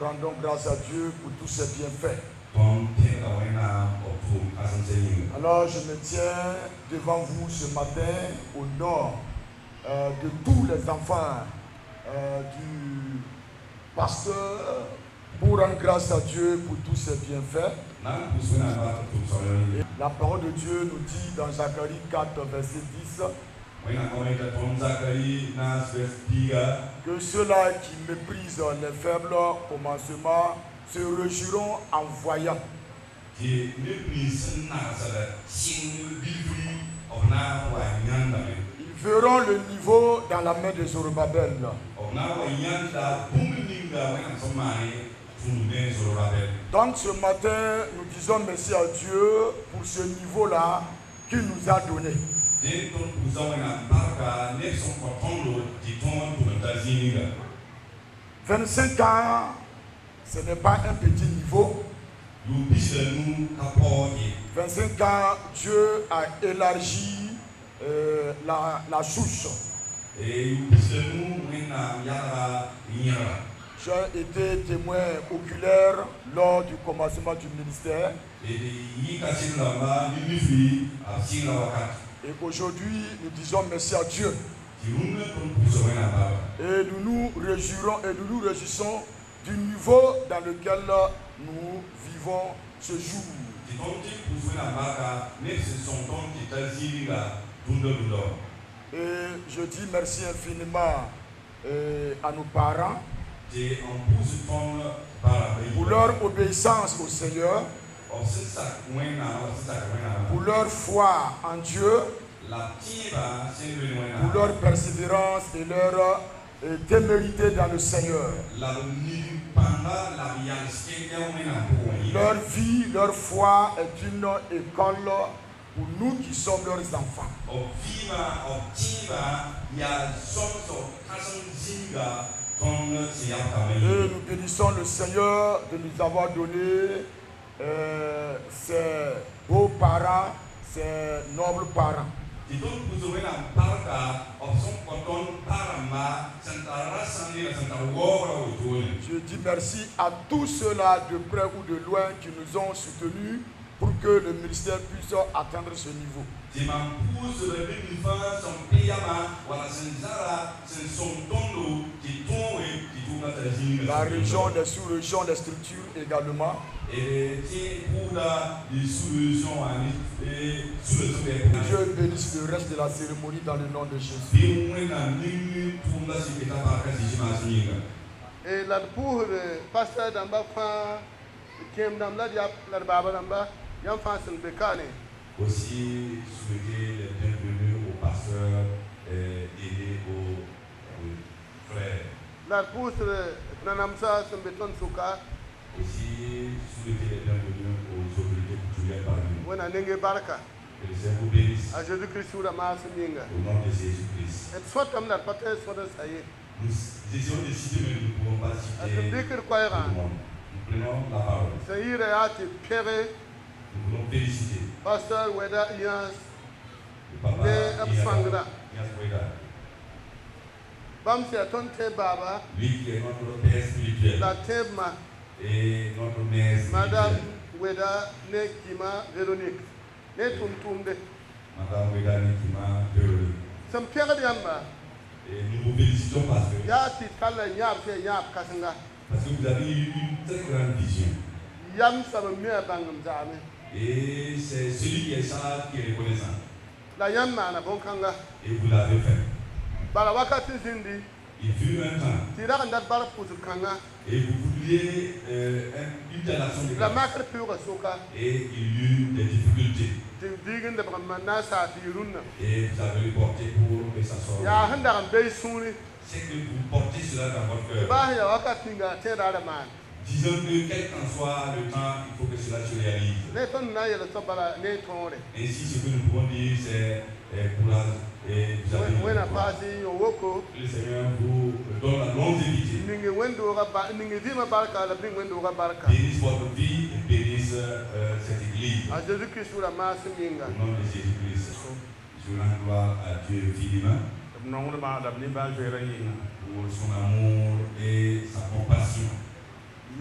rendons grâce à Dieu pour tous ses bienfaits. Alors je me tiens devant vous ce matin au nom de tous les enfants du pasteur pour rendre grâce à Dieu pour tous ses bienfaits. La parole de Dieu nous dit dans Zacharie 4, verset 10 que ceux-là qui méprisent les faibles commencements se réjouiront en voyant. Il verront le niveau dans la main de Zorobabel. Donc ce matin, nous disons merci à Dieu pour ce niveau-là qu'il nous a donné. 25 ans, ce n'est pas un petit niveau. 25 ans, Dieu a élargi la souche. J'ai été témoin oculaire lors du commencement du ministère. Et aujourd'hui, nous disons merci à Dieu. Et nous nous réjouissons du niveau dans lequel nous vivons ce jour. Et je dis merci infiniment à nos parents pour leur obéissance au Seigneur, pour leur foi en Dieu, pour leur persévérance et leur témérité dans le Seigneur. Leur vie, leur foi est une école pour nous qui sommes leurs enfants. Et nous bénissons le Seigneur de nous avoir donné ses beaux parents, ses nobles parents. Je dis merci à tous ceux-là de près ou de loin qui nous ont soutenus pour que le ministère puisse atteindre ce niveau. La région, les sous-régions, les structures également. Dieu bénisse le reste de la cérémonie dans le nom de Jésus. Et la pour pasteur d'Amba, qui aime dans la Baba d'Amba, Yam Fanson Bekane. Aussi souhaiter les bienvenus aux pasteurs et aux frères. La pour Nanamsa Sombeton Souka. Aussi souhaiter les bienvenus aux autorités coutumières parmi nous. When Anenge Baraka. Que le Seigneur vous bénisse. À Jésus-Christ ou la masse Ninga. Au nom de Jésus-Christ. Et soit comme la patrie soit de Saïe. Nous essayons de citer, mais nous ne pouvons pas citer tout le monde. Nous prenons la parole. Saïe Réati Pierre. Nous voulons féliciter Pasteur Weda Ians. le papa Ias Weda. Bam se atonte Baba. Lui qui est notre père spirituel. La Tebma. Et notre mère spirituelle. Madame Weda Nekima Véronique. Ne Tumtumbe. Madame Weda Nekima Véronique. Sam Pierre Diamba. Et nous vous félicitons parce que vous avez eu une très grande vision. Et c'est celui qui est sage qui est reconnaissant. Et vous l'avez fait. Il fut un temps. Et vous vouliez une relation de grâce. Et il y eut des difficultés. Et vous avez le porté pour que ça sorte. C'est que vous portez cela dans votre cœur. Disons que quel qu'en soit le temps, il faut que cela se réalise. Ainsi, ce que nous pouvons dire, c'est courage. Et vous avez le Seigneur vous donne la longévité. Bénisse votre vie et bénisse cette église. Au nom de Jésus-Christ, je rends gloire à Dieu infiniment pour son amour et sa compassion. Je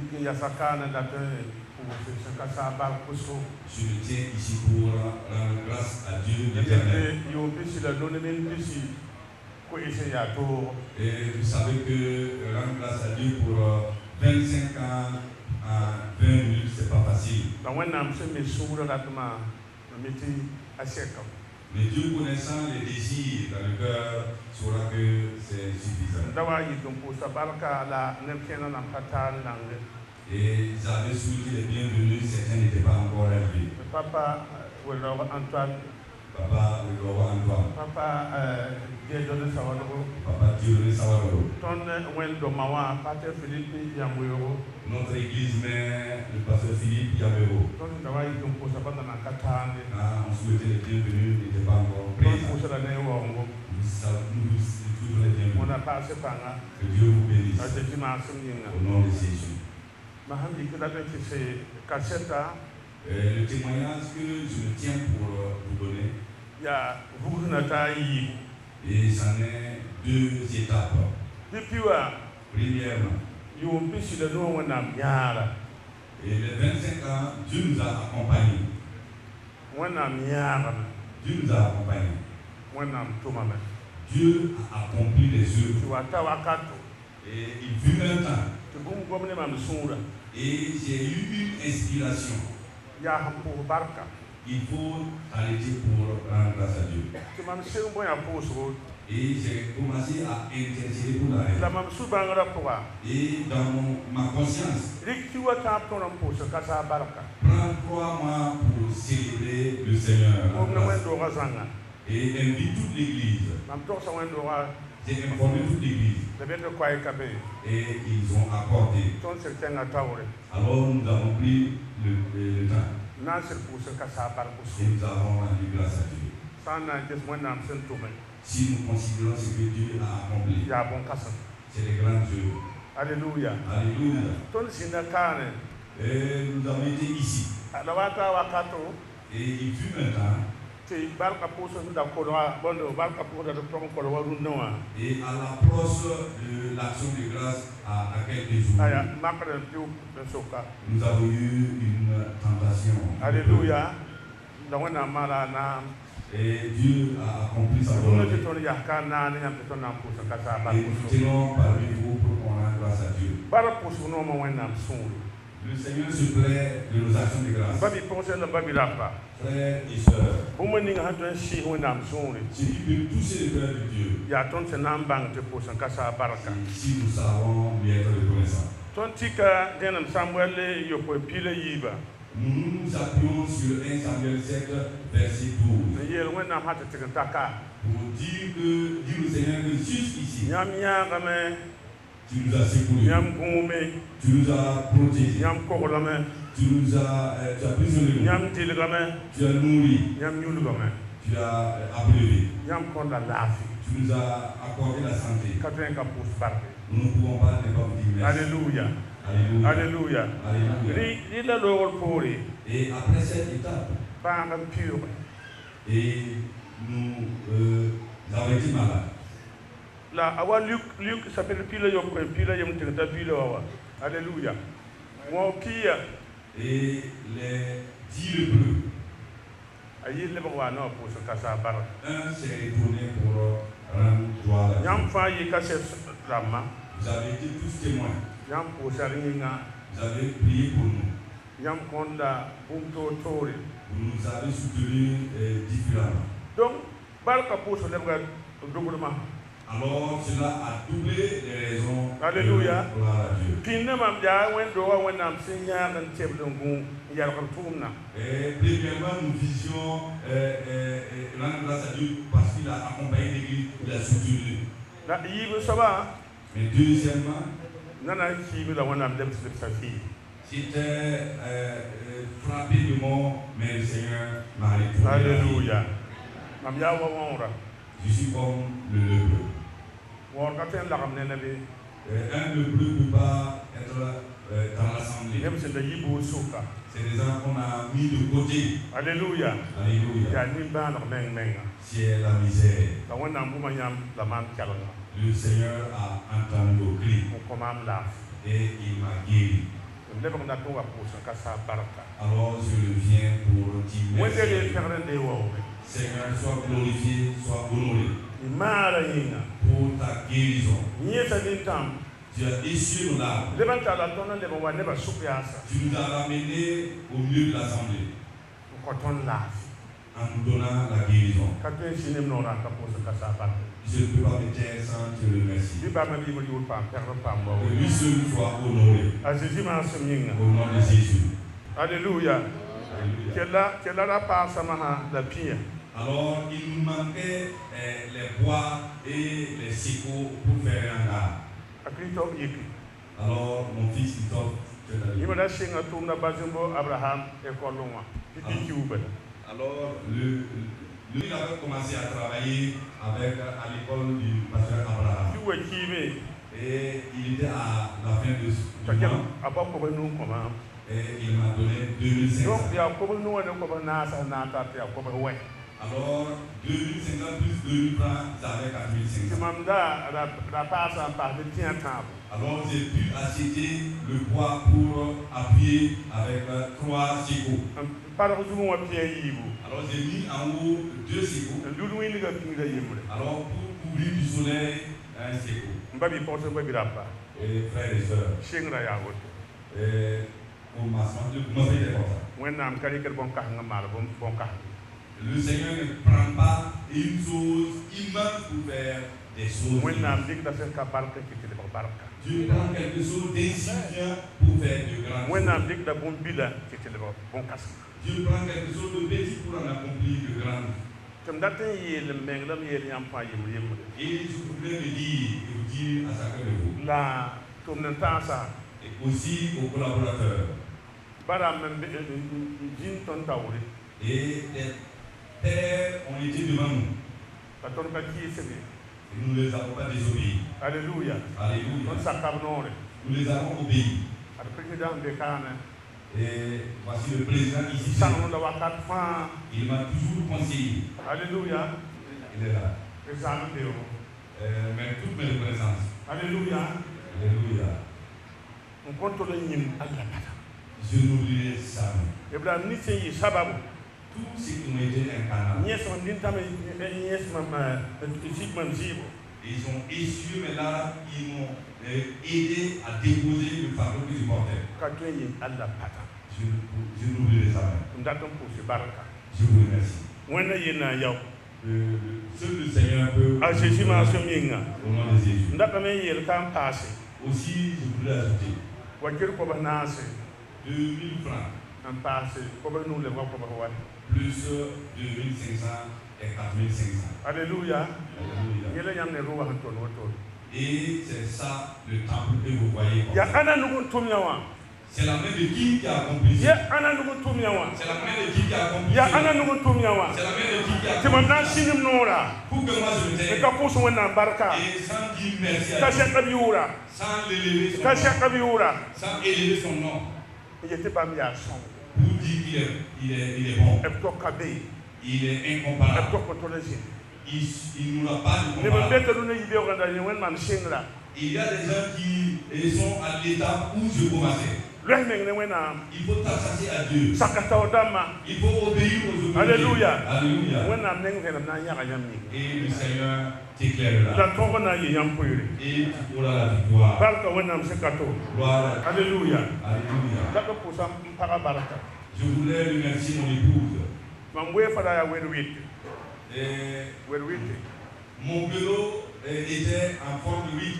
me tiens ici pour rendre grâce à Dieu l'Éternel. Et vous savez que rendre grâce à Dieu pour 25 ans à 20 minutes, c'est pas facile. Mais Dieu connaissant les désirs dans le cœur saura que c'est suffisant. Et ils avaient souhaité les bienvenus, certains n'étaient pas encore arrivés. Papa Papa le roi Antoine. Papa Diedone Sawadoro. Papa Diedone Sawadoro. Ton Wendo Mawa, Pater Philippe Yamouero. Notre église mère, le pasteur Philippe Yamero. Ton travail qu'on pose à Bandana Katane. On souhaitait les bienvenus, n'était pas encore présents. Nous les bienvenus. On a passé par là. Que Dieu vous bénisse. Au nom de Jésus. Mahami, que la c'est Cassetta. Le témoignage que je tiens pour vous donner, il y a vous Nataï. Et j'en ai 2 étapes. Depuis premièrement, et les 25 ans, Dieu nous a accompagnés. Dieu nous a accompagnés. Dieu a accompli les œuvres. Et il fut un temps. Et j'ai eu une inspiration. Il faut arrêter pour rendre grâce à Dieu. Et j'ai commencé à intercéder pour la reine. Et dans ma conscience, prends 3 mois pour célébrer le Seigneur. Et invite toute l'église. J'ai informé toute l'église. Et ils ont accordé. Alors nous avons pris le temps. Et nous avons rendu grâce à Dieu. Si nous considérons ce que Dieu a accompli, c'est les grandes œuvres. Alléluia. Alléluia. Et nous avons été ici. Et il fut un temps. Et à l'approche de l'action de grâce à quelques jours, nous avons eu une tentation. Alléluia. Et Dieu a accompli sa volonté. Et nous tenons parmi vous pour qu'on rende grâce à Dieu. Le Seigneur se plaît de nos actions de grâce. Frères et sœurs, ce qui peut toucher le cœur de Dieu, si nous savons lui être reconnaissants. Nous nous appuyons sur 1 Samuel 7, verset 12. Pour dire au Seigneur que jusqu'ici, tu nous as secourus, tu nous as protégés, tu nous as pris sur le dos, tu as nourri, tu as abreuvé, tu nous as accordé la santé. Nous ne pouvons pas ne pas vous dire merci. Alléluia. Alléluia. Alléluia. Et après cette étape, et nous avons été malades. Là, Luc s'appelle Pile Yop, Pile Yom Tirta Pile. Alléluia. Et les 10 lépreux. Un s'est retourné pour rendre gloire à Dieu. Vous avez été tous témoins. Vous avez prié pour nous. Vous nous avez soutenus différemment. Donc, alors cela a doublé les raisons. Alléluia. De gloire à Dieu. Et premièrement, nous visions rendre grâce à Dieu parce qu'il a accompagné l'église, il a soutenu. Mais deuxièmement, c'était frappé de mort, mais le Seigneur m'a répondu. Alléluia. Je suis comme le lépreux. Un lépreux ne peut pas être dans l'assemblée. C'est des gens qu'on a mis de côté. Alléluia. Alléluia. C'est la misère. Le Seigneur a entendu nos cris et il m'a guéri. Alors je reviens pour dire merci. Seigneur, sois glorifié, sois honoré pour ta guérison. Tu as essuyé nos larmes. Tu nous as ramenés au milieu de l'assemblée en nous donnant la guérison. Je ne peux pas me taire sans te remercier. Que lui seul soit honoré. Au nom de Jésus. Alléluia. Alors, il nous manquait les bois et les sicots pour faire un arbre. Alors, mon fils Christophe, alors, lui, il avait commencé à travailler à l'école du pasteur Abraham. Et il était à la fin de ce mois. Et il m'a donné 2500. Alors, 2500 plus 2000 francs, ça fait 4500. Alors, j'ai pu acheter le bois pour appuyer avec 3 sicots. Alors, j'ai mis en haut 2 sicots. Alors, pour couvrir du soleil, un sico. Et frères et sœurs. Pour ma santé, pour ma vie, le Seigneur ne prend pas une chose immense pour faire des choses. Dieu prend quelque chose d'insignifiant pour faire de grandes choses. Dieu prend quelque chose de petit pour en accomplir de grandes. Et je voudrais le dire et vous dire à chacun de vous. Et aussi aux collaborateurs. Et les pères ont été devant nous. Et nous ne les avons pas désobéis. Alléluia. Alléluia. Nous les avons obéis. Et voici le président ici. Il m'a toujours conseillé. Alléluia. Il est là. Mais toutes mes reconnaissances. Alléluia. Alléluia. Je n'oublierai jamais. Tous ceux qui ont été incarnés. Ils ont essuyé mes larmes, ils m'ont aidé à déposer le fardeau que je portais. Je n'oublierai jamais. Je vous remercie. Seul le Seigneur peut. Au nom de Jésus. Aussi, je voulais ajouter 2000 francs. Plus 2500 et 4500. Alléluia. Et c'est ça le temple que vous voyez. C'est la main de qui a accompli ça? C'est la main de qui a accompli ça? C'est la main de qui a accompli ça? Pour que moi je me taise. Et sans dire merci à Dieu. Sans l'élever son nom. Sans élever son nom. Pour dire qu'il est bon. Il est incomparable. Il nous l'a pas dit. Il y a des gens qui sont à l'étape où je commençais. Il faut t'associer à Dieu. Il faut obéir aux autorités. Alléluia. Alléluia. Et le Seigneur t'éclairera. Et tu auras la victoire. Gloire. Alléluia. Alléluia. Je voulais remercier mon épouse. Et mon bureau était en forme de 8.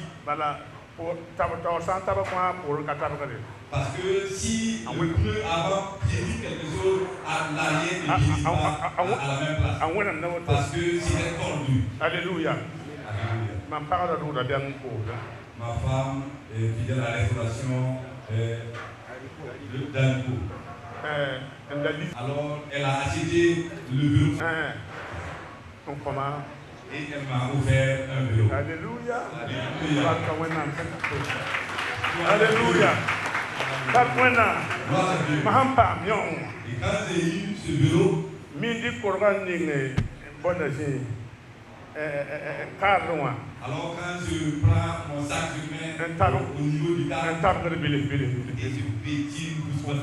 Parce que si le pneu avant piétine quelque chose, à l'arrière ne piétine pas à la même place. Parce que c'était tordu. Alléluia. Ma femme est fidèle à la restauration d'Anico. Alors elle a acheté le bureau. Et elle m'a offert un bureau. Alléluia. Alléluia. Alléluia. Et quand j'ai eu ce bureau, alors quand je prends mon sac, je mets au niveau du cadre et je pétine doucement.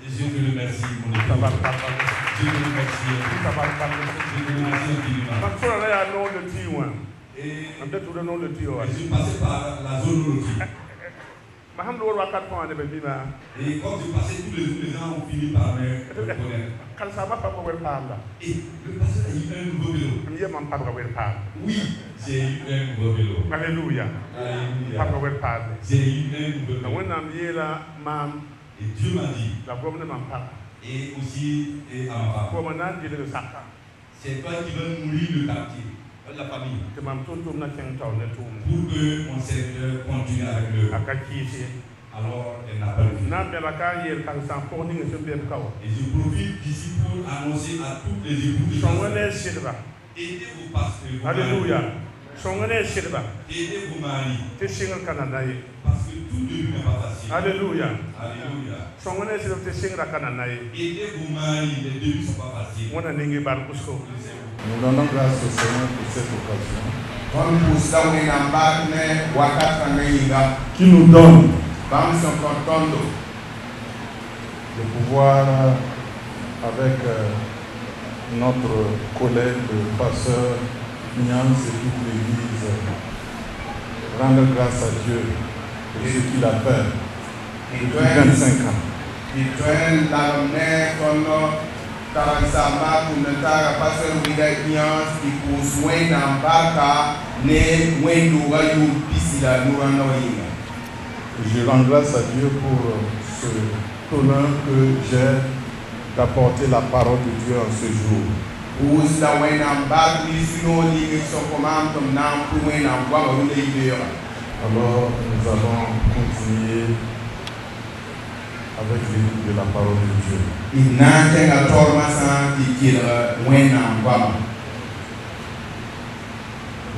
Et je te remercie, mon époux. Je te remercie. Je te remercie infiniment. Et je suis passé par la zone lotique. Et comme je passais tous les jours, les gens ont fini par me reconnaître. Et le pasteur a eu un nouveau vélo. Oui, j'ai eu un nouveau vélo. Alléluia. Alléluia. J'ai eu un nouveau vélo. Et Dieu m'a dit, et aussi à ma femme, C'est toi qui vas nourrir le quartier, la famille. Pour que mon serviteur continue avec le. Alors, elle n'a pas le. Et je profite d'ici pour annoncer à toutes les épouses de aidez vos pasteurs. Alléluia. Aidez vos maris. Parce que tout début n'est pas facile. Alléluia. Alléluia. Aidez vos maris, les débuts ne sont pas faciles. Nous donnons grâce au Seigneur pour cette occasion qui nous donne de pouvoir, avec notre collègue, le pasteur Nyans et toute l'Église, rendre grâce à Dieu pour ce qu'il a fait depuis 25 ans. Je rends grâce à Dieu pour ce honneur que j'ai d'apporter la parole de Dieu en ce jour. Alors nous allons continuer avec l'écoute de la parole de Dieu.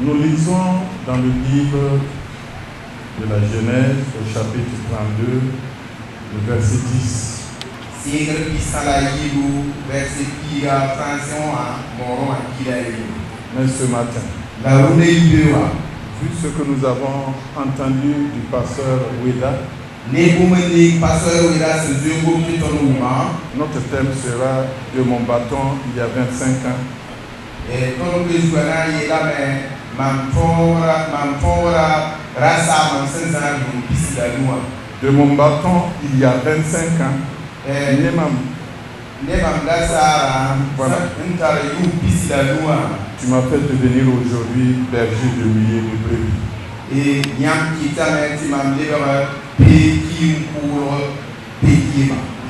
Nous lisons dans le livre de la Genèse au chapitre 32, le verset 10. Mais ce matin, vu ce que nous avons entendu du pasteur Weda, notre thème sera de mon bâton il y a 25 ans. De mon bâton il y a 25 ans. Voilà. Tu m'as fait devenir aujourd'hui berger de milliers de brebis.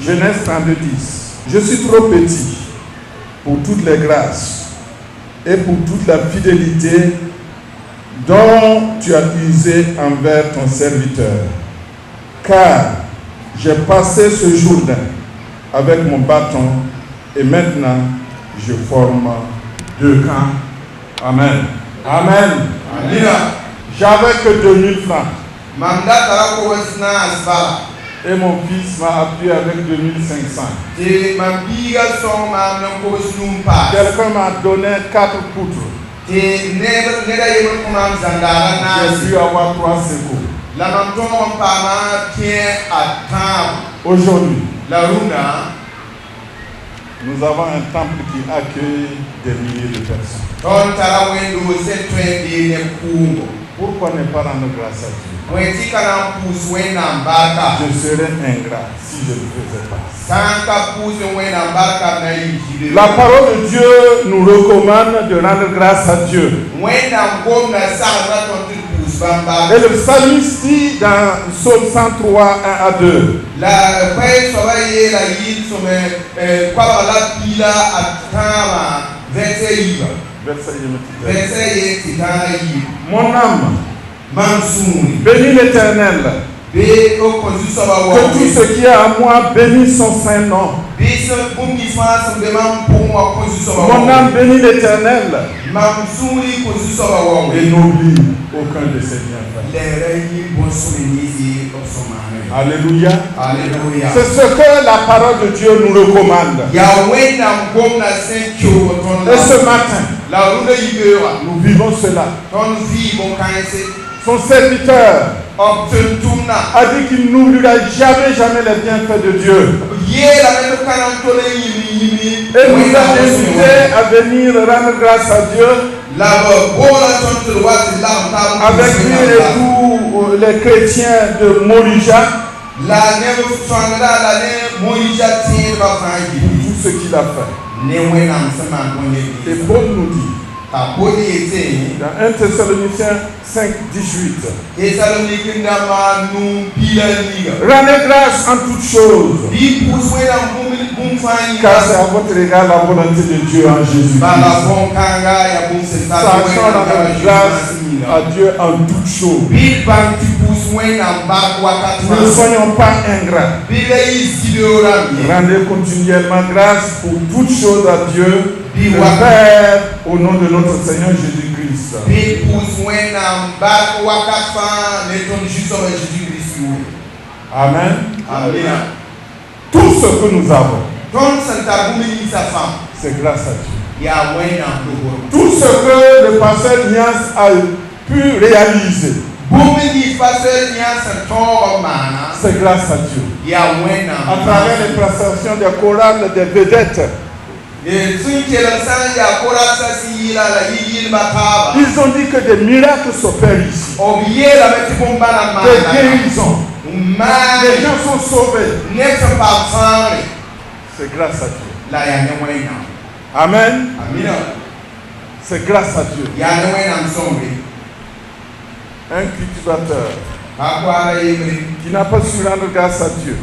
Genèse 32, 10. Je suis trop petit pour toutes les grâces et pour toute la fidélité dont tu as usé envers ton serviteur. Car j'ai passé ce Jourdain avec mon bâton et maintenant je forme 2 camps. Amen. Amen. J'avais que 2000 francs. Et mon fils m'a appuyé avec 2500. Quelqu'un m'a donné 4 poutres. J'ai dû avoir 3 secours. Aujourd'hui, nous avons un temple qui accueille des milliers de personnes. Pourquoi ne pas rendre grâce à Dieu? Je serais ingrat si je ne le faisais pas. La parole de Dieu nous recommande de rendre grâce à Dieu. Et le psalmiste dit dans Psaume 103, 1 à 2. Mon âme, bénis l'Éternel. Que tout ce qui est à moi bénisse son saint nom. Mon âme bénit l'Éternel. Et n'oublie aucun de ses bienfaits. Alléluia. C'est ce que la parole de Dieu nous recommande. Et ce matin, nous vivons cela. Son serviteur a dit qu'il n'oubliera jamais les bienfaits de Dieu. Et nous a invité à venir rendre grâce à Dieu avec lui et tous les chrétiens de Morija pour tout ce qu'il a fait. Et Paul nous dit Dans 1 Thessaloniciens 5, 18. Rendez grâce en toutes choses, car c'est à votre égard la volonté de Dieu en Jésus. Sachant rendre grâce à Dieu en toutes choses. Ne soyons pas ingrats. Rendez continuellement grâce pour toutes choses à Dieu, le Père, au nom de notre Seigneur Jésus-Christ. Amen. Tout ce que nous avons, c'est grâce à Dieu. Tout ce que le pasteur Nias a pu réaliser, c'est grâce à Dieu. À travers les prestations des chorales des vedettes, ils ont dit que des miracles s'opèrent ici. Des guérisons. Les gens sont sauvés. C'est grâce à Dieu. Amen. C'est grâce à Dieu. Un cultivateur qui n'a pas su rendre grâce à Dieu,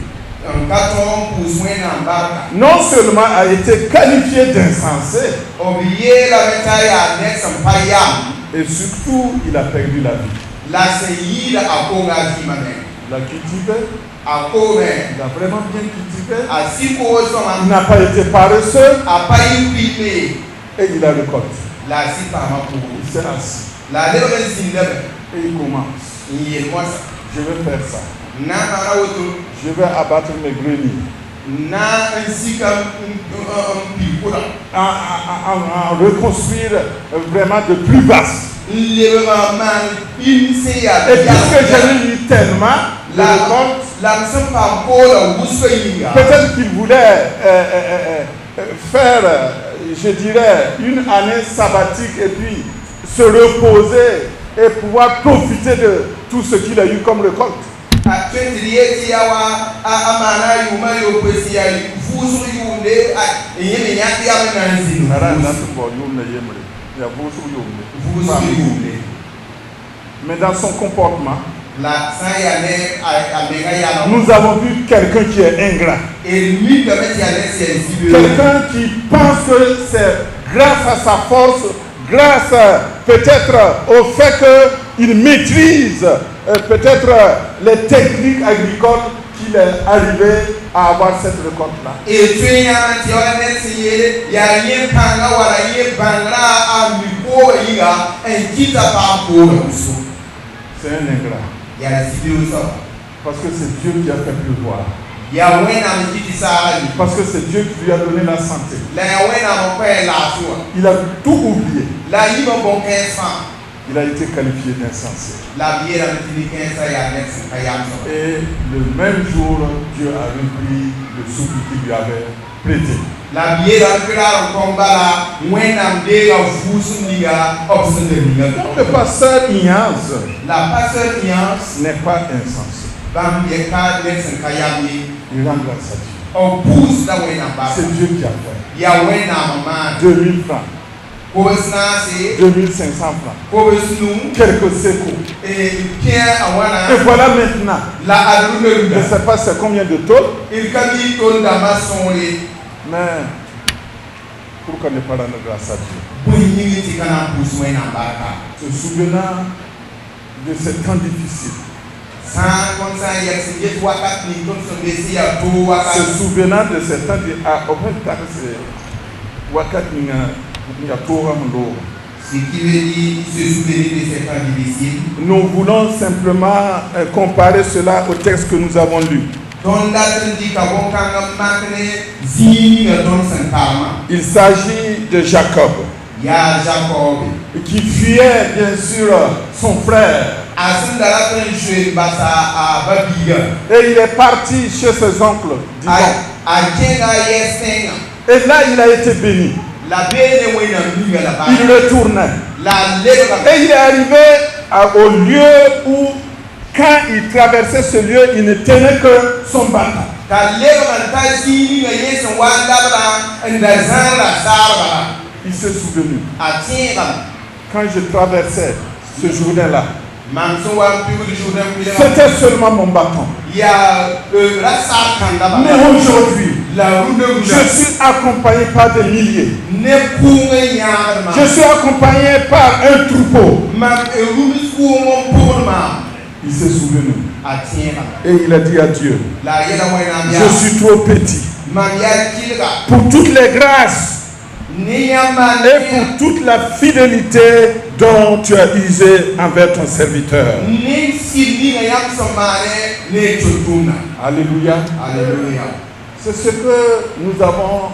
non seulement a été qualifié d'insensé, et surtout il a perdu la vie. Il a cultivé, il a vraiment bien cultivé, il n'a pas été paresseux, et il a récolté. Il s'est assis. Et il commence. Je vais faire ça. Je vais abattre mes greniers. En reconstruire vraiment de plus vaste. Et puisque j'ai eu tellement de récoltes, peut-être qu'il voulait faire, je dirais, une année sabbatique et puis se reposer et pouvoir profiter de tout ce qu'il a eu comme récolte. Mais dans son comportement, nous avons vu quelqu'un qui est ingrat. Quelqu'un qui pense que c'est grâce à sa force, grâce peut-être au fait qu'il maîtrise peut-être les techniques agricoles qu'il est arrivé à avoir cette récolte-là. C'est un ingrat. Parce que c'est Dieu qui a fait pleuvoir. Parce que c'est Dieu qui lui a donné la santé. Il a tout oublié. Il a été qualifié d'insensé. Et le même jour, Dieu a repris le souffle qu'il lui avait prêté. Donc le pasteur Nias n'est pas insensé. Il rend grâce à Dieu. C'est Dieu qui a fait. 2000 francs. 2500 francs. Quelques secours. Et voilà maintenant. Je ne sais pas c'est combien de tonnes. Mais pourquoi ne pas rendre grâce à Dieu? Se souvenant de ces temps difficiles. Se souvenant de ces temps nous voulons simplement comparer cela au texte que nous avons lu. Il s'agit de Jacob qui fuyait bien sûr son frère. Et il est parti chez ses oncles. Et là il a été béni. Il retournait. Et il est arrivé au lieu où, quand il traversait ce lieu, il ne tenait que son bâton. il s'est souvenu. Quand je traversais ce Jourdain-là, c'était seulement mon bâton. Mais aujourd'hui, je suis accompagné par des milliers. Je suis accompagné par un troupeau. Il s'est souvenu. Et il a dit à Dieu, je suis trop petit pour toutes les grâces et pour toute la fidélité dont tu as usé envers ton serviteur. Alléluia. C'est ce que nous avons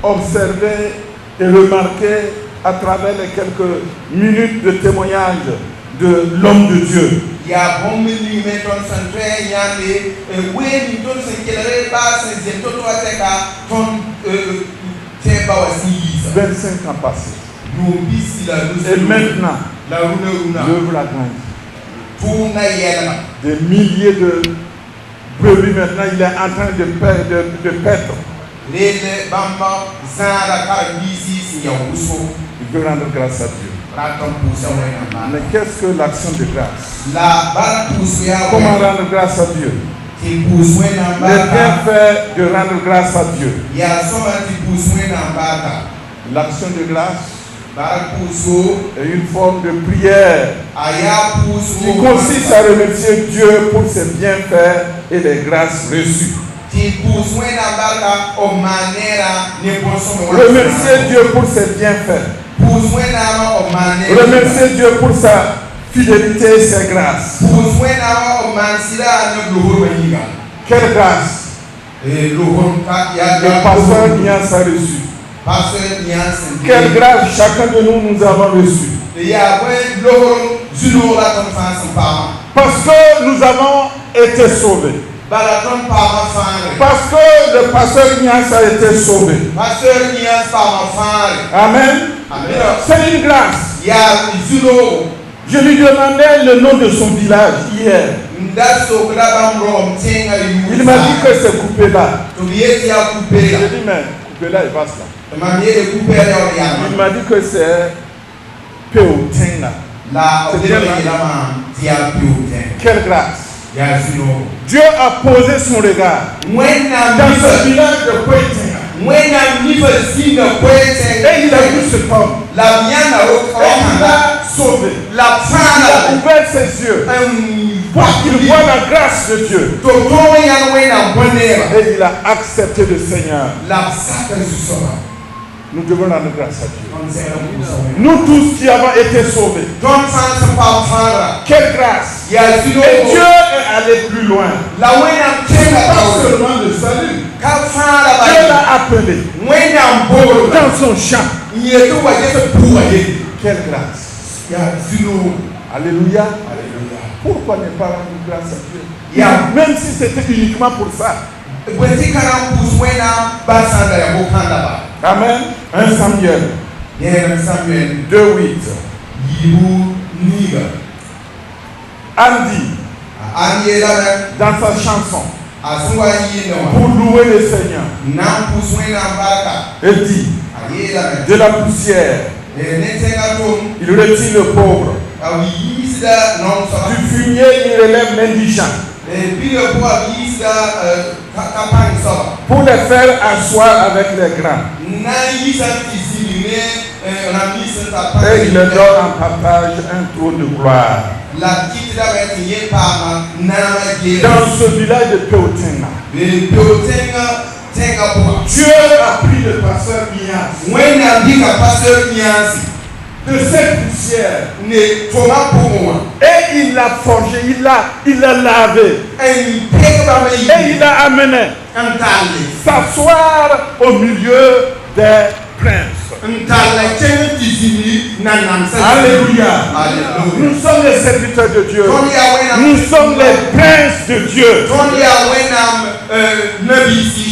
observé et remarqué à travers les quelques minutes de témoignage de l'homme de Dieu. 25 ans passés. Et maintenant, l'œuvre a grandi. Des milliers de brebis maintenant, il est en train de perdre. Il veut rendre grâce à Dieu. Mais qu'est-ce que l'action de grâce? Comment rendre grâce à Dieu? Le bienfait de rendre grâce à Dieu. L'action de grâce est une forme de prière qui consiste à remercier Dieu pour ses bienfaits et les grâces reçues. Remercier Dieu pour ses bienfaits. Remercier Dieu pour sa fidélité et ses grâces. Quelle grâce! Le pasteur Nias a reçu. Quelle grâce chacun de nous avons reçu. Parce que nous avons été sauvés. Parce que le pasteur Nias a été sauvé. Amen. C'est une grâce. Je lui demandais le nom de son village hier. Il m'a dit que c'est Coupé-là. J'ai dit, mais Coupé-là est vaste là. Il m'a dit que c'est Péotin là. Quelle grâce. Dieu a posé son regard dans ce village de Péotin. Et il a vu cet homme. Et il l'a sauvé. Il a ouvert ses yeux pour qu'il voie la grâce de Dieu. Et il a accepté le Seigneur. Nous devons rendre grâce à Dieu. Nous tous qui avons été sauvés. Quelle grâce. Et Dieu est allé plus loin. Pas seulement le salut. Dieu l'a appelé dans son champ. Quelle grâce. Alléluia. Pourquoi ne pas rendre grâce à Dieu? Même si c'était uniquement pour ça. Amen. 1 Samuel 2:8. Andy, dans sa chanson, pour louer le Seigneur, il dit, de la poussière, il retire le pauvre. Du fumier, il relève l'indigent. Pour les faire asseoir avec les grands. Et il leur donne en partage un trône de gloire. Dans ce village de Péotin, Dieu a pris le pasteur Nias de cette poussière et il l'a forgé, il l'a lavé et il l'a amené s'asseoir au milieu des princes. Alléluia. Nous sommes les serviteurs de Dieu. Nous sommes les princes de Dieu.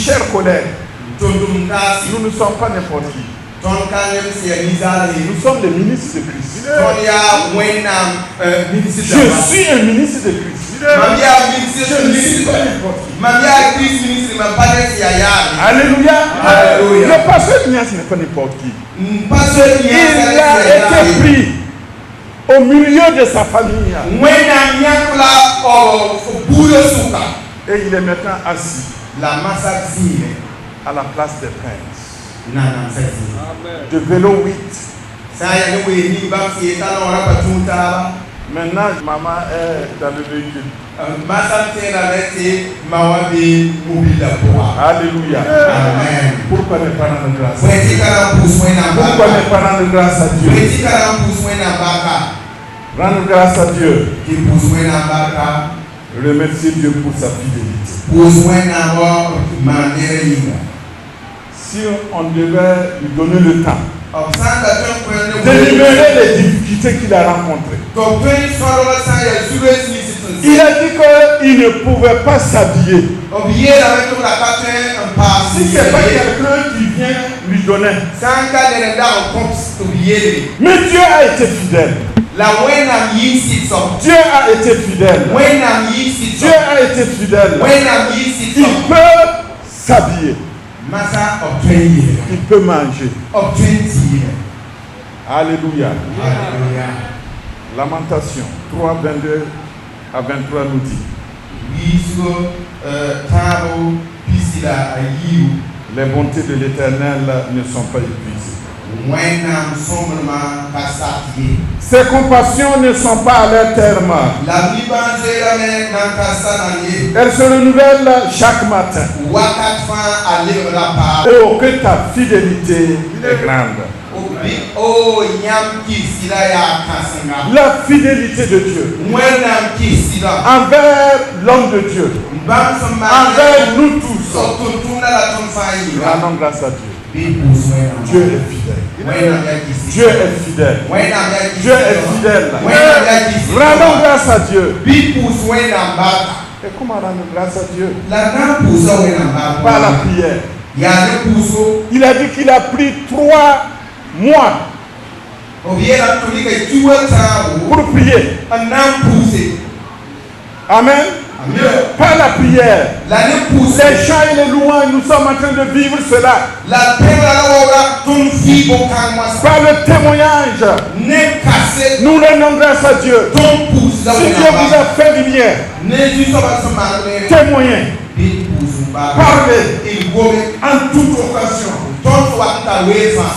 Chers collègues, nous ne sommes pas n'importe qui. Nous sommes les ministres de Christ. Je suis un ministre de Christ. Je ne suis pas n'importe qui. Alléluia. Alléluia. Le pasteur Ignace n'est pas n'importe qui. Il a été pris au milieu de sa famille. Et il est maintenant assis à la place des princes. De vélo 8. Maintenant, maman est dans le véhicule. Alléluia. Amen. Pourquoi ne pas rendre grâce à Dieu? Pourquoi ne pas rendre grâce à Dieu? Rendre grâce à Dieu. Remercier Dieu pour sa fidélité. Si on devait lui donner le temps d'énumérer les difficultés qu'il a rencontrées, il a dit qu'il ne pouvait pas s'habiller. Si ce n'est pas quelqu'un qui vient lui donner. Mais Dieu a été fidèle. Dieu a été fidèle. Dieu a été fidèle. Il peut s'habiller. Il peut manger. Alléluia. Lamentation 3, 22 à 23 nous dit. Les bontés de l'Éternel ne sont pas épuisées. Ses compassions ne sont pas à leur terme. Elles se renouvellent chaque matin. Oh, que ta fidélité est grande. La fidélité de Dieu envers l'homme de Dieu, envers nous tous. Rendons grâce à Dieu. Dieu est fidèle. Dieu est fidèle. Dieu est fidèle. Rendons grâce à Dieu. Et comment rendre grâce à Dieu? Par la prière. Il a dit qu'il a pris 3 mois pour prier. Amen. Par la prière, les chants et les louanges, nous sommes en train de vivre cela. Par le témoignage, nous rendons grâce à Dieu. Si Dieu vous a fait du bien, témoignez, parlez en toute occasion.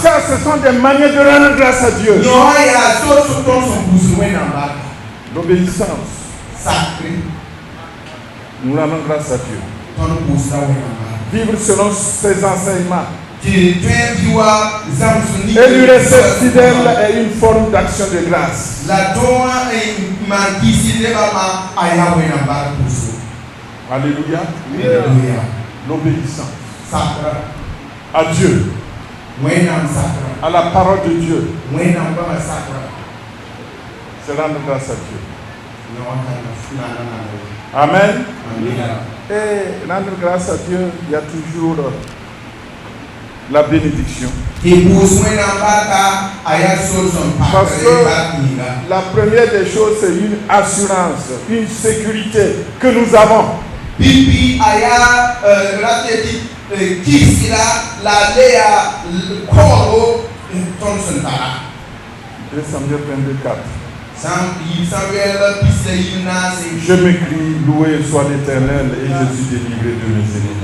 Ça, ce sont des manières de rendre grâce à Dieu. L'obéissance sacrée. Nous rendons grâce à Dieu. Vivre selon ses enseignements et lui rester fidèle est une forme d'action de grâce. Alléluia. L'obéissance à Dieu, à la parole de Dieu, c'est rendre grâce à Dieu. Amen. Et rendre grâce à Dieu, il y a toujours la bénédiction. Parce que la première des choses, c'est une assurance, une sécurité que nous avons. 2 Samuel 22:4. Je m'écris, loué soit l'Éternel, et je suis délivré de mes ennemis.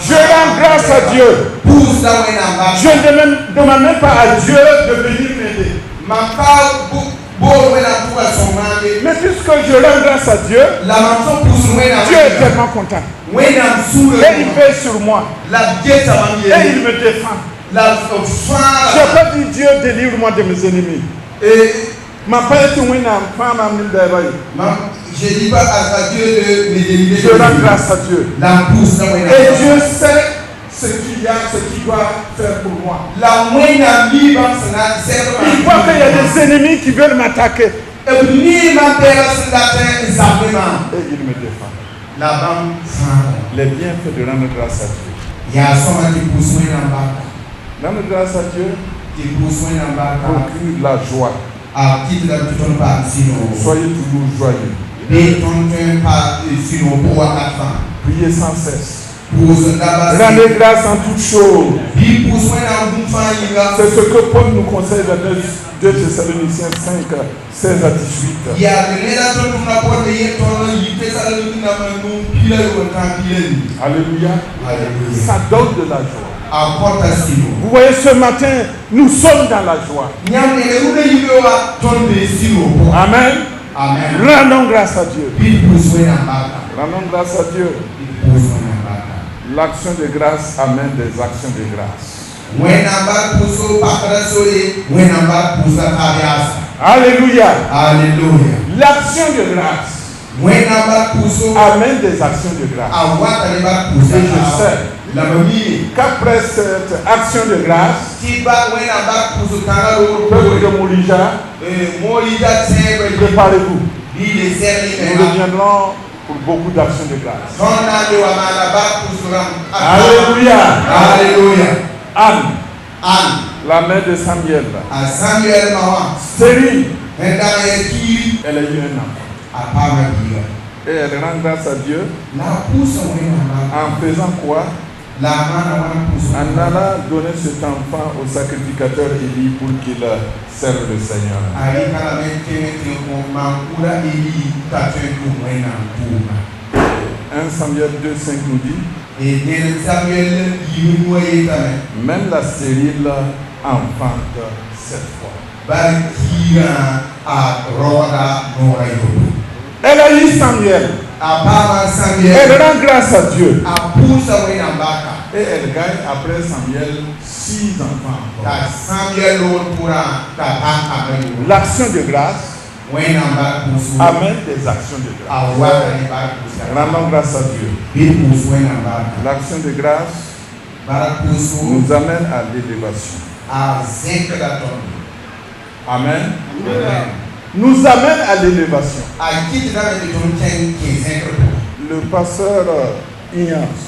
Je rends grâce à Dieu. Je ne demande même pas à Dieu de venir m'aider. Mais puisque je rends grâce à Dieu, Dieu est tellement content. Et il veille sur moi. Et il me défend. Je n'ai pas dit Dieu délivre-moi de mes ennemis. Je dis pas à Dieu de me délivrer. Je rends grâce à Dieu. Et Dieu sait ce qu'il y a, ce qu'il doit faire pour moi. Il voit qu'il y a des ennemis qui veulent m'attaquer. Et il me défend. Les bienfaits de rendre grâce à Dieu. Rendre grâce à Dieu procure la joie. Soyez toujours joyeux. Priez sans cesse. Rendez grâce en toutes choses. C'est ce que Paul nous conseille dans 2 Thessaloniciens 5, 16 à 18. Alléluia. Ça donne de la joie. Vous voyez, ce matin, nous sommes dans la joie. Amen. Rendons grâce à Dieu. Rendons grâce à Dieu. L'action de grâce amène des actions de grâce. Alléluia. L'action de grâce amène des actions de grâce. Et je sais qu'après cette action de grâce, peuple de Moulija, préparez-vous. Nous reviendrons pour beaucoup d'actions de grâce. Alléluia. Anne, la mère de Samuel, stérile, elle a eu un enfant. Et elle rend grâce à Dieu en faisant quoi? En allant donner cet enfant au sacrificateur Élie pour qu'il serve le Seigneur. 1 Samuel 2,5 nous dit, même la stérile enfante 7 fois. Elle a eu Samuel. Elle rend grâce à Dieu. Et elle gagne après Samuel 6 enfants. L'action de grâce amène des actions de grâce. Rendons grâce à Dieu. L'action de grâce nous amène à l'élévation. Amen. Nous amène à l'élévation. Le pasteur Ignace,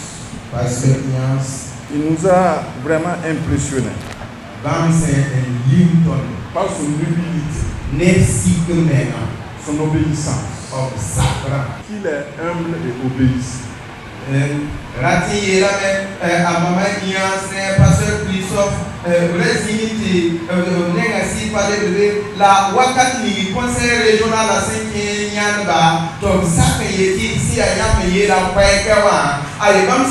il nous a vraiment impressionnés par son humilité, son obéissance, qu'il est humble et obéissant. La Wakati conseil régional à Saint-Yanba, donc ça fait ici à Yamé, la Paikawa, à l'Ebam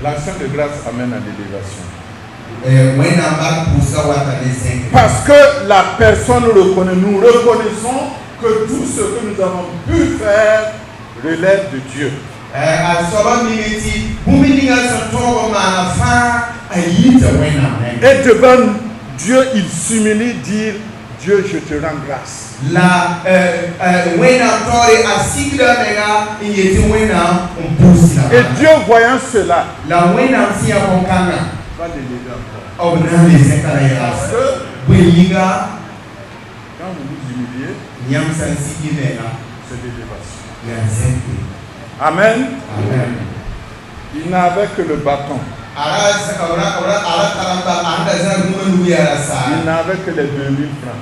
L'action de grâce amène à l'élévation. Parce que la personne reconnaît, nous reconnaissons que tout ce que nous avons pu faire relève de Dieu. Et devant Dieu, il s'humilie, dire Dieu, je te rends grâce. Et Dieu, voyant cela, va l'élever encore. Parce que quand vous vous humiliez, c'est l'élévation. Amen. Il n'avait que le bâton. Il n'avait que les 2000 francs.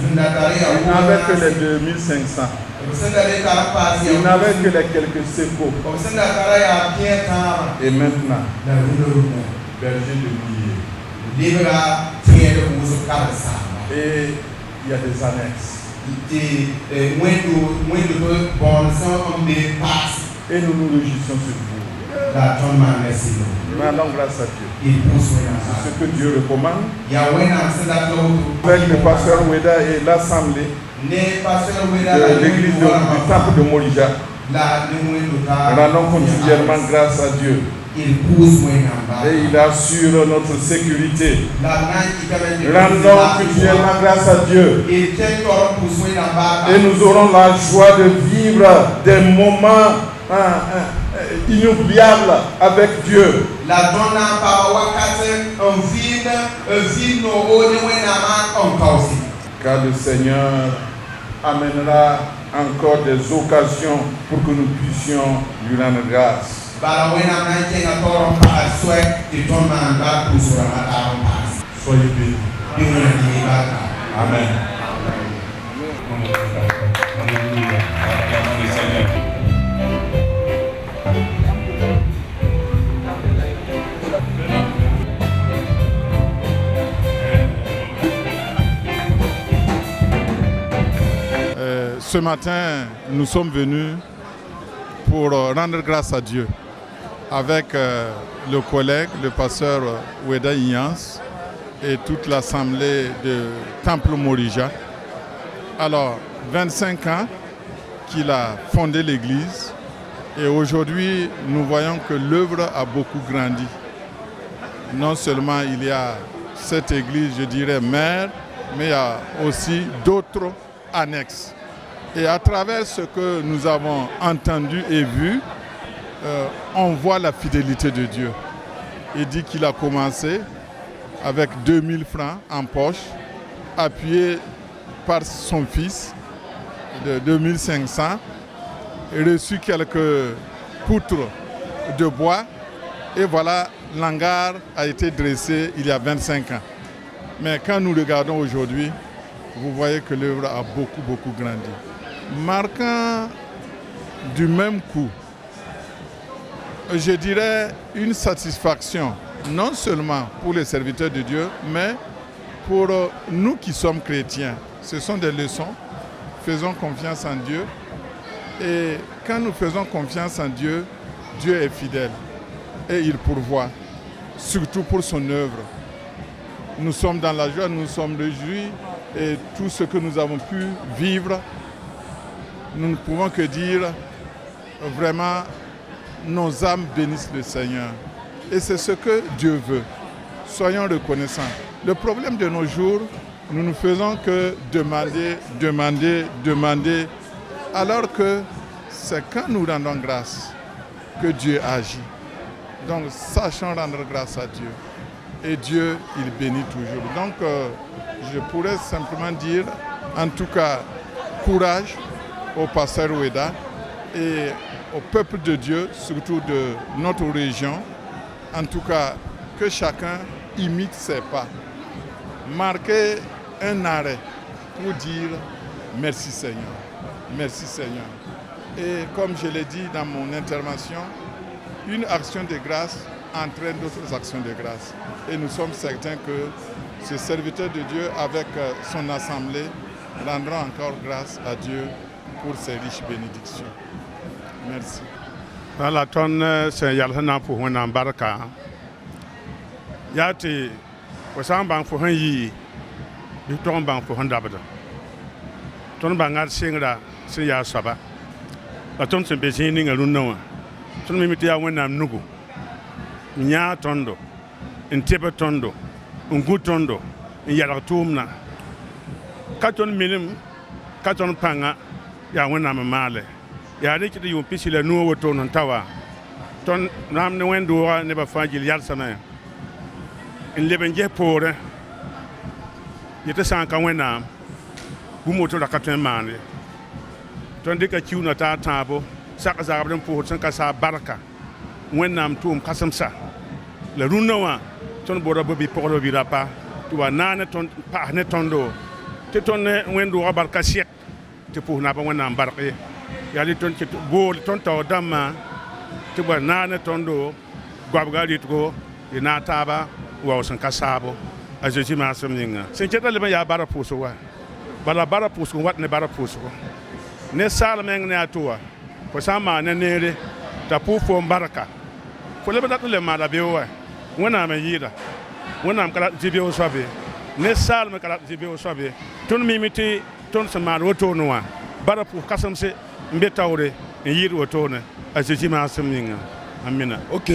Il n'avait que les 2500. Il n'avait que les quelques sécots. Et maintenant, berger de milliers. Et il y a des annexes. Et nous nous réjouissons sur vous. Rendons grâce à Dieu. C'est ce que Dieu recommande. Avec le pasteur Oueda et l'assemblée de l'église du temple de Moulija, rendons continuellement grâce à Dieu. Et il assure notre sécurité. Rendons continuellement grâce à Dieu. Et nous aurons la joie de vivre des moments inoubliables avec Dieu. Car le Seigneur amènera encore des occasions pour que nous puissions lui rendre grâce. Soyez bénis. Amen. Ce matin, nous sommes venus pour rendre grâce à Dieu avec le collègue, le pasteur Weda Inyans et toute l'assemblée de Temple Morija. Alors, 25 ans qu'il a fondé l'église et aujourd'hui, nous voyons que l'œuvre a beaucoup grandi. Non seulement il y a cette église, je dirais, mère, mais il y a aussi d'autres annexes. Et à travers ce que nous avons entendu et vu, on voit la fidélité de Dieu. Il dit qu'il a commencé avec 2000 francs en poche, appuyé par son fils de 2500, reçu quelques poutres de bois et voilà, l'hangar a été dressé il y a 25 ans. Mais quand nous regardons aujourd'hui, vous voyez que l'œuvre a beaucoup grandi. Marquant du même coup, je dirais une satisfaction, non seulement pour les serviteurs de Dieu, mais pour nous qui sommes chrétiens. Ce sont des leçons. Faisons confiance en Dieu. Et quand nous faisons confiance en Dieu, Dieu est fidèle et il pourvoit, surtout pour son œuvre. Nous sommes dans la joie, nous sommes réjouis et tout ce que nous avons pu vivre, nous ne pouvons que dire vraiment nos âmes bénissent le Seigneur. Et c'est ce que Dieu veut. Soyons reconnaissants. Le problème de nos jours, nous ne faisons que demander, alors que c'est quand nous rendons grâce que Dieu agit. Donc, sachons rendre grâce à Dieu. Et Dieu, il bénit toujours. Donc, je pourrais simplement dire, en tout cas, courage au pasteur Weda et au peuple de Dieu, surtout de notre région. En tout cas, que chacun imite ses pas. Marquez un arrêt pour dire merci Seigneur. Merci Seigneur. Et comme je l'ai dit dans mon intervention, une action de grâce entraîne d'autres actions de grâce. Et nous sommes certains que ce serviteur de Dieu, avec son assemblée, rendront encore grâce à Dieu pour ses riches bénédictions. Merci. Voilà, ton Seigneur, pour un embarquement. Yati, pour un banc pour un yi, du ton banc pour un d'abord. Ton bangar singra, c'est ya saba. La ton se bézining à l'unoa. Ton mimitia wenam nugu. Nya tondo, un tebe tondo, un good tondo, un yaratumna. Katon minim, katon panga, ya wenam male. Ya riki di pisi la nuo ton tawa. Ton ram ne wendua ne ba fajil yarsana. In lebenje pore. Yete sanka wenam. Bumoto la katon mane. Ton dika kiuna ta tabo, saka zabren po sanka sa baraka. Wenam tum kasamsa. Le runawa ton boda bobi poro virapa tu wa nane ton pa ne tondo te ton wendu barka siek te pour na ba wenam barke ya li ton ke bol ton taw damma te ba nane tondo gwabga dit ko ina taba wa san kasabo a jeji ma samninga sen keta le ba ya bara puso wa bala bara puso wat ne bara puso ne sal meng ne atoa ko sama ne nere ta pu fo baraka ko le ba le ma da bewa wona ma yida wona am kala jibe o sobe ne sal ma kala jibe o sobe ton mimiti ton sama woto noa bara pour kasamse mbetawre yid woto ne a jima asemninga amina. OK.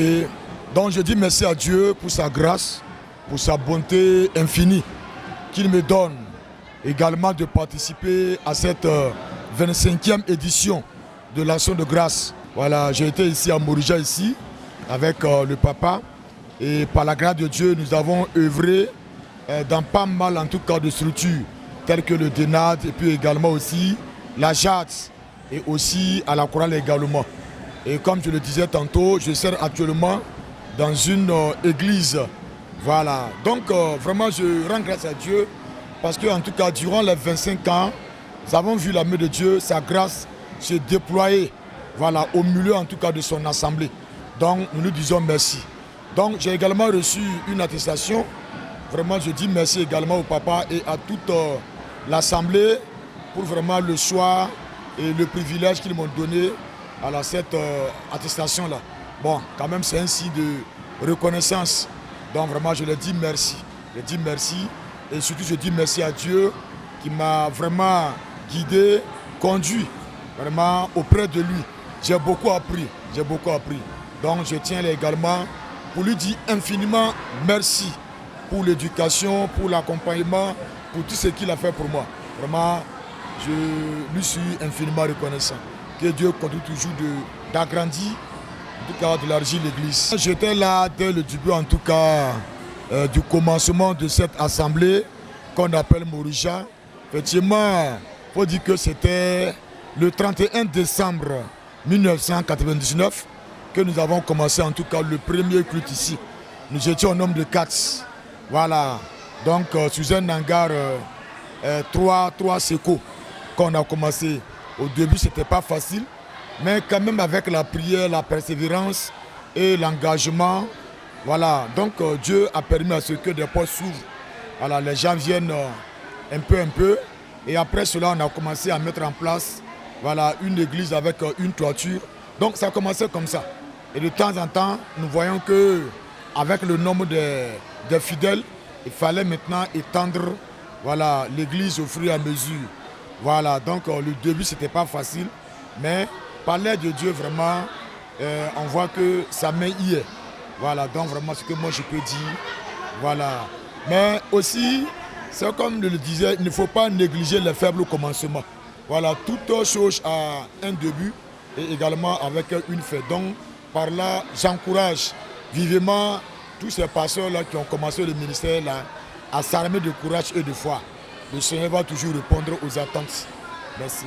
Donc je dis merci à Dieu pour sa grâce, pour sa bonté infinie qu'il me donne également de participer à cette 25e édition de l'action de grâce. Voilà, j'ai été ici à Morija ici avec le papa. Et par la grâce de Dieu, nous avons œuvré dans pas mal en tout cas de structures telles que le DENAD et puis également aussi la JATS et aussi à la chorale également. Et comme je le disais tantôt, je sers actuellement dans une église. Voilà. Donc vraiment je rends grâce à Dieu parce que en tout cas durant les 25 ans, nous avons vu la main de Dieu, sa grâce se déployer, voilà, au milieu en tout cas de son assemblée. Donc nous disons merci. Donc j'ai également reçu une attestation. Vraiment je dis merci également au papa et à toute l'assemblée pour vraiment le choix et le privilège qu'ils m'ont donné à cette attestation-là. Bon, quand même c'est un signe de reconnaissance. Donc vraiment je leur dis merci. Je dis merci et surtout je dis merci à Dieu qui m'a vraiment guidé, conduit vraiment auprès de lui. J'ai beaucoup appris, Donc je tiens également pour lui dire infiniment merci pour l'éducation, pour l'accompagnement, pour tout ce qu'il a fait pour moi. Vraiment, je lui suis infiniment reconnaissant. Que Dieu continue toujours d'agrandir, en tout cas d'élargir l'église. J'étais là dès le début en tout cas du commencement de cette assemblée qu'on appelle Morija. Effectivement, il faut dire que c'était le 31 décembre 1999 que nous avons commencé en tout cas le premier culte ici. Nous étions au nombre de 4. Voilà. Donc sous un hangar 3 séco qu'on a commencé. Au début, ce n'était pas facile, mais quand même avec la prière, la persévérance et l'engagement, voilà. Donc Dieu a permis à ce que des portes s'ouvrent. Voilà, les gens viennent un peu. Et après cela, on a commencé à mettre en place, voilà, une église avec une toiture. Donc ça a commencé comme ça. Et de temps en temps, nous voyons que avec le nombre de fidèles, il fallait maintenant étendre, voilà, l'église au fur et à mesure. Voilà, donc le début, ce n'était pas facile, mais par l'aide de Dieu, vraiment, on voit que sa main y est. Voilà, donc vraiment ce que moi je peux dire. Voilà. Mais aussi, c'est comme je le disais, il ne faut pas négliger les faibles commencements. Voilà, toute chose a un début et également avec une fin. Donc, par là, j'encourage vivement tous ces pasteurs-là qui ont commencé le ministère-là à s'armer de courage et de foi. Le Seigneur va toujours répondre aux attentes. Merci.